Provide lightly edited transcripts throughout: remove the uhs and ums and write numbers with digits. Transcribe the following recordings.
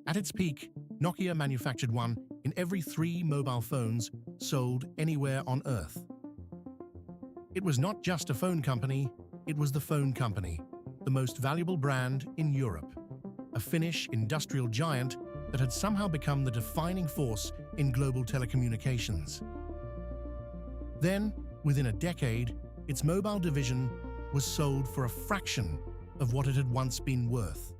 At its peak, Nokia manufactured one in every 3 mobile phones sold anywhere on Earth. It was not just a phone company, it was the phone company, the most valuable brand in Europe, a Finnish industrial giant that had somehow become the defining force in global telecommunications. Then, within a decade, its mobile division was sold for a fraction of what it had once been worth.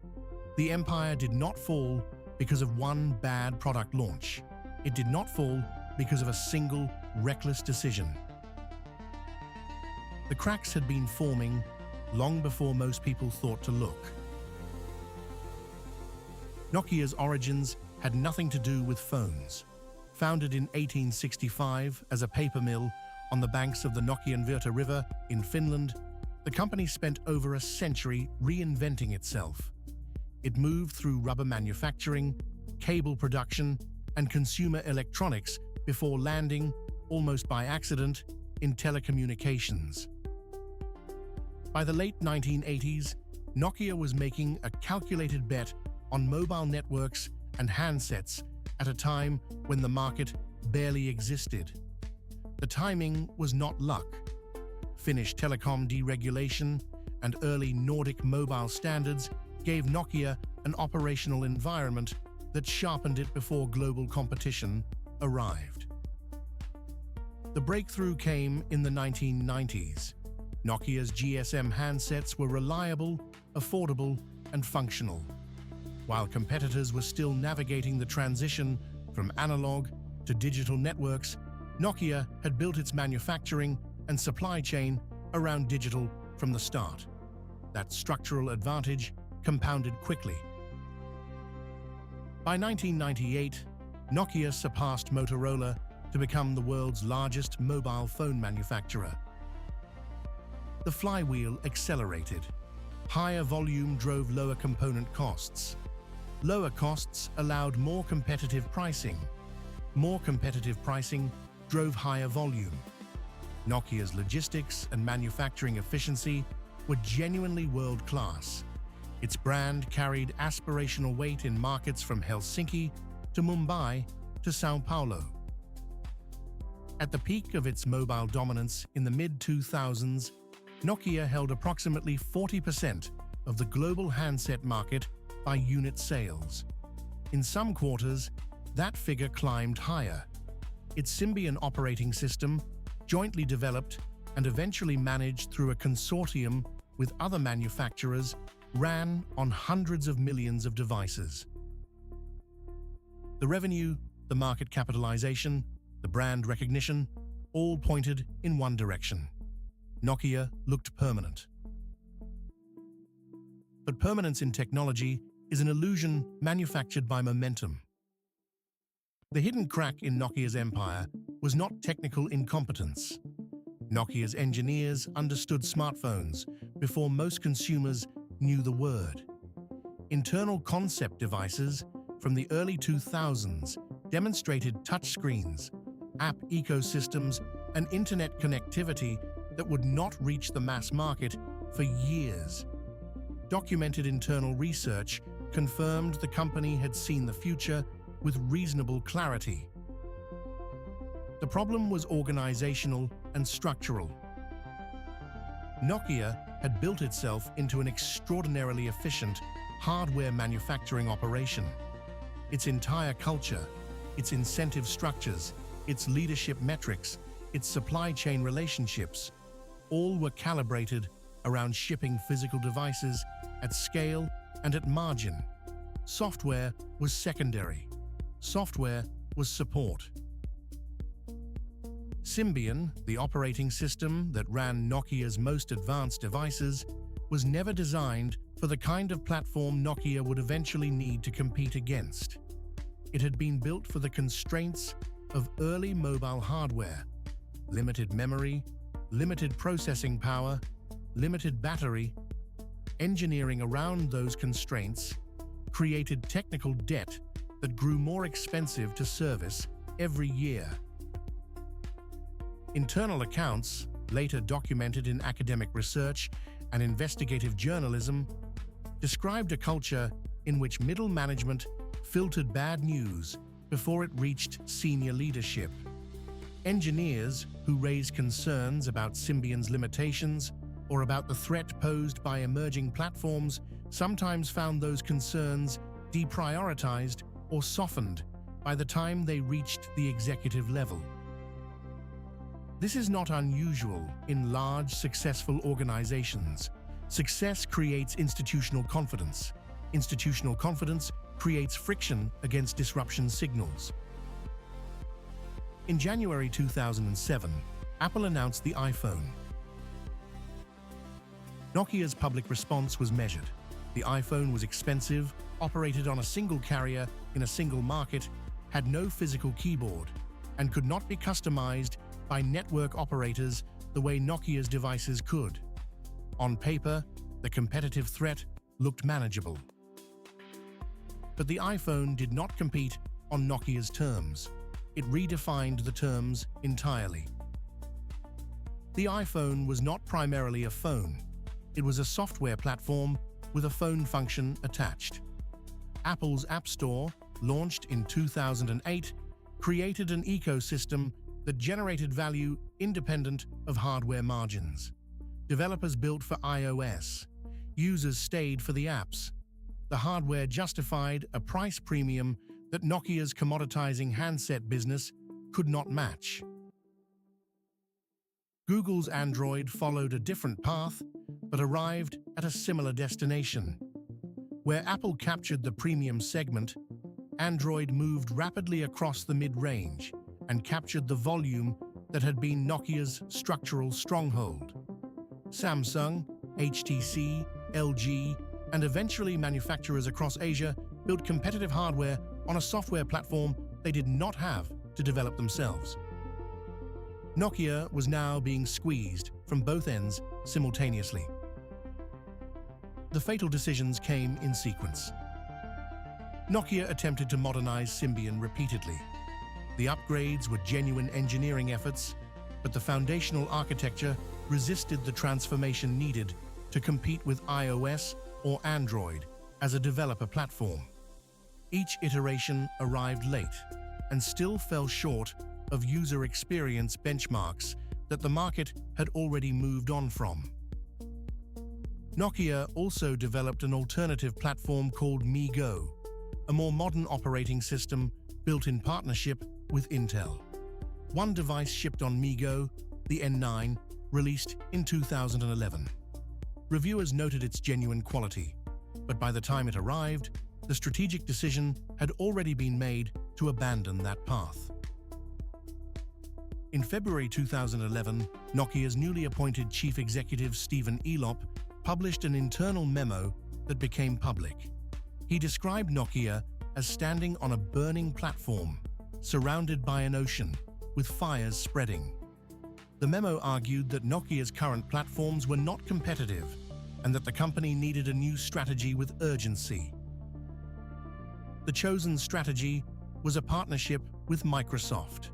The empire did not fall because of one bad product launch. It did not fall because of a single, reckless decision. The cracks had been forming long before most people thought to look. Nokia's origins had nothing to do with phones. Founded in 1865 as a paper mill on the banks of the Nokianvirta River in Finland, the company spent over a century reinventing itself. It moved through rubber manufacturing, cable production, and consumer electronics before landing, almost by accident, in telecommunications. By the late 1980s, Nokia was making a calculated bet on mobile networks and handsets at a time when the market barely existed. The timing was not luck. Finnish telecom deregulation and early Nordic mobile standards gave Nokia an operational environment that sharpened it before global competition arrived. The breakthrough came in the 1990s. Nokia's GSM handsets were reliable, affordable, and functional. While competitors were still navigating the transition from analog to digital networks, Nokia had built its manufacturing and supply chain around digital from the start. That structural advantage compounded quickly. By 1998, Nokia surpassed Motorola to become the world's largest mobile phone manufacturer. The flywheel accelerated. Higher volume drove lower component costs. Lower costs allowed more competitive pricing. More competitive pricing drove higher volume. Nokia's logistics and manufacturing efficiency were genuinely world-class. Its brand carried aspirational weight in markets from Helsinki to Mumbai to São Paulo. At the peak of its mobile dominance in the mid-2000s, Nokia held approximately 40% of the global handset market by unit sales. In some quarters, that figure climbed higher. Its Symbian operating system, jointly developed and eventually managed through a consortium with other manufacturers, ran on hundreds of millions of devices. The revenue, the market capitalization, the brand recognition, all pointed in one direction. Nokia looked permanent. But permanence in technology is an illusion manufactured by momentum. The hidden crack in Nokia's empire was not technical incompetence. Nokia's engineers understood smartphones before most consumers knew the word. Internal concept devices from the early 2000s demonstrated touchscreens, app ecosystems, and internet connectivity that would not reach the mass market for years. Documented internal research confirmed the company had seen the future with reasonable clarity. The problem was organizational and structural. Nokia had built itself into an extraordinarily efficient hardware manufacturing operation. Its entire culture, its incentive structures, its leadership metrics, its supply chain relationships, all were calibrated around shipping physical devices at scale and at margin. Software was secondary. Software was support. Symbian, the operating system that ran Nokia's most advanced devices, was never designed for the kind of platform Nokia would eventually need to compete against. It had been built for the constraints of early mobile hardware: limited memory, limited processing power, limited battery. Engineering around those constraints created technical debt that grew more expensive to service every year. Internal accounts, later documented in academic research and investigative journalism, described a culture in which middle management filtered bad news before it reached senior leadership. Engineers who raised concerns about Symbian's limitations or about the threat posed by emerging platforms sometimes found those concerns deprioritized or softened by the time they reached the executive level. This is not unusual in large, successful organizations. Success creates institutional confidence. Institutional confidence creates friction against disruption signals. In January 2007, Apple announced the iPhone. Nokia's public response was measured. The iPhone was expensive, operated on a single carrier in a single market, had no physical keyboard, and could not be customized by network operators the way Nokia's devices could. On paper, the competitive threat looked manageable. But the iPhone did not compete on Nokia's terms. It redefined the terms entirely. The iPhone was not primarily a phone. It was a software platform with a phone function attached. Apple's App Store, launched in 2008, created an ecosystem that generated value independent of hardware margins. Developers built for iOS. Users stayed for the apps. The hardware justified a price premium that Nokia's commoditizing handset business could not match. Google's Android followed a different path, but arrived at a similar destination. Where Apple captured the premium segment, Android moved rapidly across the mid-range and captured the volume that had been Nokia's structural stronghold. Samsung, HTC, LG, and eventually manufacturers across Asia built competitive hardware on a software platform they did not have to develop themselves. Nokia was now being squeezed from both ends simultaneously. The fatal decisions came in sequence. Nokia attempted to modernize Symbian repeatedly. The upgrades were genuine engineering efforts, but the foundational architecture resisted the transformation needed to compete with iOS or Android as a developer platform. Each iteration arrived late and still fell short of user experience benchmarks that the market had already moved on from. Nokia also developed an alternative platform called MeeGo, a more modern operating system built in partnership with Intel. One device shipped on MeeGo, the N9, released in 2011. Reviewers noted its genuine quality, but by the time it arrived, the strategic decision had already been made to abandon that path. In February 2011, Nokia's newly appointed chief executive Stephen Elop published an internal memo that became public. He described Nokia as standing on a burning platform, surrounded by an ocean, with fires spreading. The memo argued that Nokia's current platforms were not competitive and that the company needed a new strategy with urgency. The chosen strategy was a partnership with Microsoft.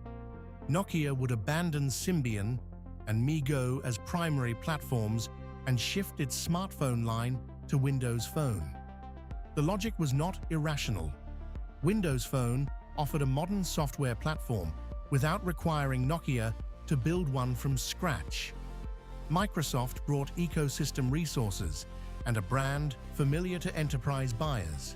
Nokia would abandon Symbian and MeeGo as primary platforms and shift its smartphone line to Windows Phone. The logic was not irrational. Windows Phone offered a modern software platform without requiring Nokia to build one from scratch. Microsoft brought ecosystem resources and a brand familiar to enterprise buyers.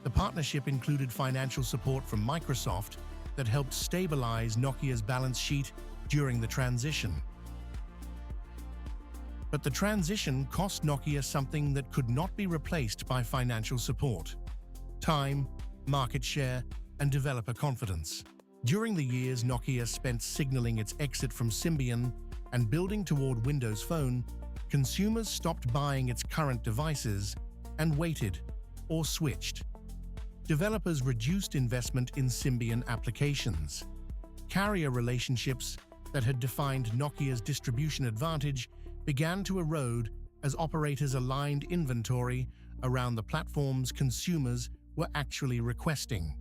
The partnership included financial support from Microsoft that helped stabilize Nokia's balance sheet during the transition. But the transition cost Nokia something that could not be replaced by financial support: time, market share, and developer confidence. During the years Nokia spent signaling its exit from Symbian and building toward Windows Phone, consumers stopped buying its current devices and waited or switched. Developers reduced investment in Symbian applications. Carrier relationships that had defined Nokia's distribution advantage began to erode as operators aligned inventory around the platforms consumers were actually requesting.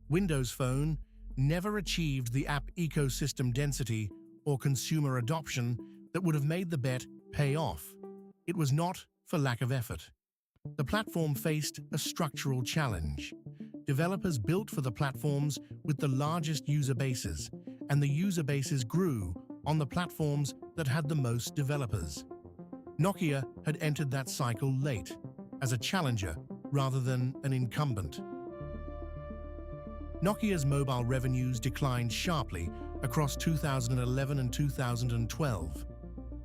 Windows Phone never achieved the app ecosystem density or consumer adoption that would have made the bet pay off. It was not for lack of effort. The platform faced a structural challenge. Developers built for the platforms with the largest user bases, and the user bases grew on the platforms that had the most developers. Nokia had entered that cycle late, as a challenger rather than an incumbent. Nokia's mobile revenues declined sharply across 2011 and 2012.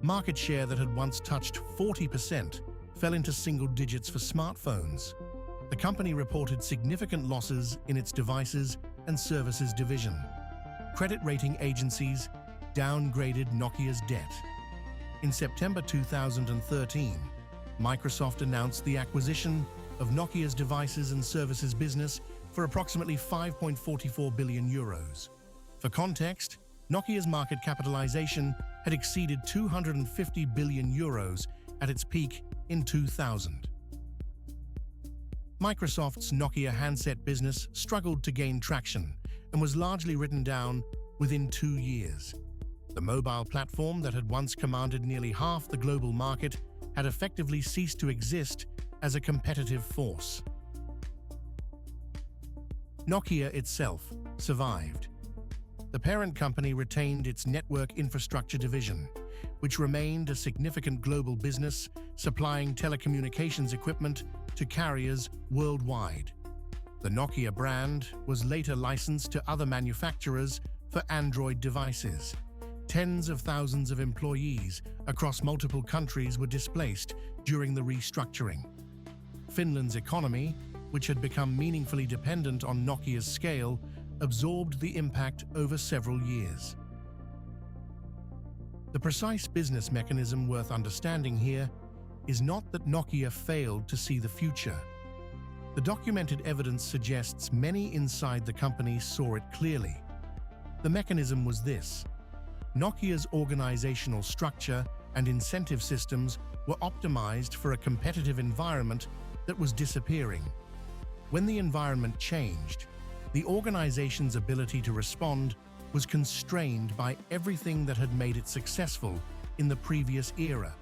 Market share that had once touched 40% fell into single digits for smartphones. The company reported significant losses in its devices and services division. Credit rating agencies downgraded Nokia's debt. In September 2013, Microsoft announced the acquisition of Nokia's devices and services business for approximately 5.44 billion euros. For context, Nokia's market capitalization had exceeded 250 billion euros at its peak in 2000. Microsoft's Nokia handset business struggled to gain traction and was largely written down within 2 years. The mobile platform that had once commanded nearly half the global market had effectively ceased to exist as a competitive force. Nokia itself survived. The parent company retained its network infrastructure division, which remained a significant global business supplying telecommunications equipment to carriers worldwide. The Nokia brand was later licensed to other manufacturers for Android devices. Tens of thousands of employees across multiple countries were displaced during the restructuring. Finland's economy, which had become meaningfully dependent on Nokia's scale, absorbed the impact over several years. The precise business mechanism worth understanding here is not that Nokia failed to see the future. The documented evidence suggests many inside the company saw it clearly. The mechanism was this: Nokia's organizational structure and incentive systems were optimized for a competitive environment that was disappearing. When the environment changed, the organization's ability to respond was constrained by everything that had made it successful in the previous era.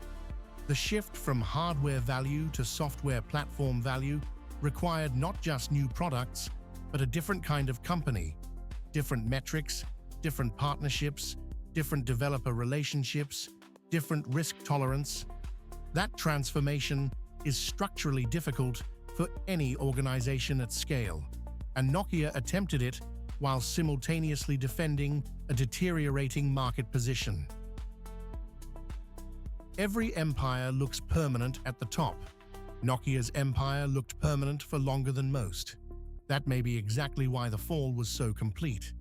The shift from hardware value to software platform value required not just new products, but a different kind of company, different metrics, different partnerships, different developer relationships, different risk tolerance. That transformation is structurally difficult for any organization at scale, and Nokia attempted it while simultaneously defending a deteriorating market position. Every empire looks permanent at the top. Nokia's empire looked permanent for longer than most. That may be exactly why the fall was so complete.